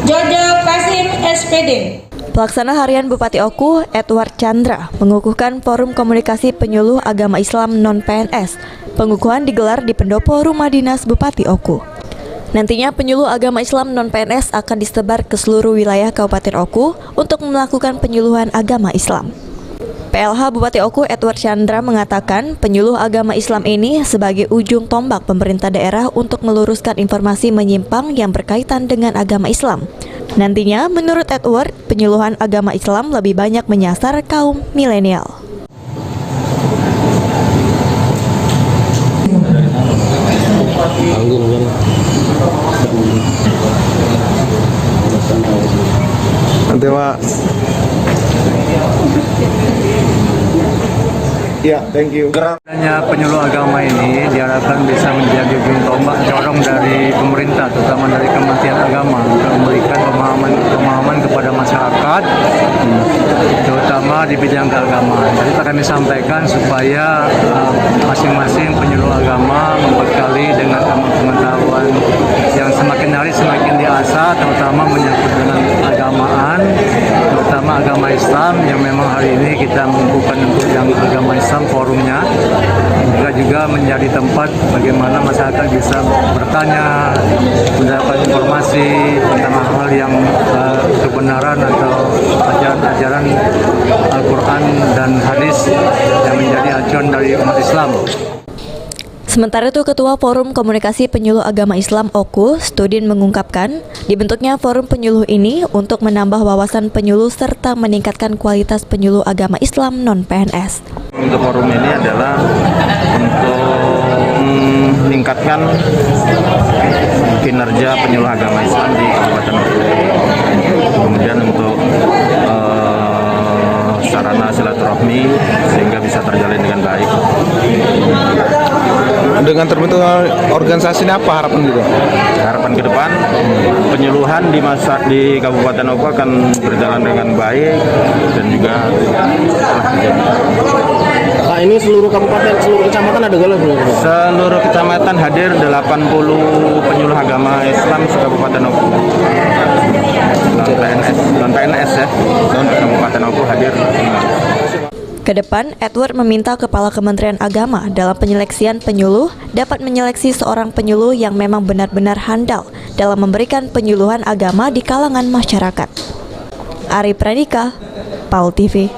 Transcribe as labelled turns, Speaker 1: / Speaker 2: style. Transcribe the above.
Speaker 1: Jojo Kasim SPD.
Speaker 2: Pelaksana Harian Bupati Oku, Edward Chandra, mengukuhkan Forum Komunikasi Penyuluh Agama Islam Non-PNS. Pengukuhan digelar di Pendopo Rumah Dinas Bupati Oku. Nantinya penyuluh agama Islam non-PNS akan disebar ke seluruh wilayah Kabupaten Oku untuk melakukan penyuluhan agama Islam. PLH Bupati Oku Edward Chandra mengatakan penyuluh agama Islam ini sebagai ujung tombak pemerintah daerah untuk meluruskan informasi menyimpang yang berkaitan dengan agama Islam. Nantinya, menurut Edward, penyuluhan agama Islam lebih banyak menyasar kaum milenial.
Speaker 3: Nanti Pak. Ya, thank you.
Speaker 4: Adanya penyuluh agama ini diharapkan bisa menjadi ujung tombak corong dari pemerintah, terutama dari Kementerian Agama, untuk memberikan pemahaman kepada masyarakat, terutama di bidang keagamaan. Jadi kami sampaikan supaya masing-masing penyuluh agama membekali dengan pengetahuan yang semakin hari semakin diasah, terutama menyangkut dengan keagamaan, terutama agama Islam yang memang hari ini kita mengukuhkan untuk yang agama Islam forumnya, juga menjadi tempat bagaimana masyarakat bisa bertanya, mendapat informasi tentang hal-hal yang kebenaran atau ajaran-ajaran Al-Quran dan hadis yang menjadi acuan dari umat Islam.
Speaker 2: Sementara itu, Ketua Forum Komunikasi Penyuluh Agama Islam Oku, Studin, mengungkapkan dibentuknya forum penyuluh ini untuk menambah wawasan penyuluh serta meningkatkan kualitas penyuluh agama Islam non-PNS.
Speaker 3: Untuk forum ini adalah untuk meningkatkan kinerja penyuluh agama Islam di Kabupaten Oku. Kemudian untuk sarana silaturahmi sehingga bisa terjalin dengan baik. Dengan terbentuknya organisasi ini apa harapan gitu? Harapan ke depan penyuluhan di Kabupaten Oku akan berjalan dengan baik dan juga
Speaker 5: ini seluruh kabupaten, seluruh kecamatan ada galau?
Speaker 3: Seluruh kecamatan hadir 80 penyuluh agama Islam se-Kabupaten Oku. Non-PNS ya, Kabupaten Oku hadir.
Speaker 2: Kedepan, Edward meminta Kepala Kementerian Agama dalam penyeleksian penyuluh dapat menyeleksi seorang penyuluh yang memang benar-benar handal dalam memberikan penyuluhan agama di kalangan masyarakat. Ari Pradika, PAL TV.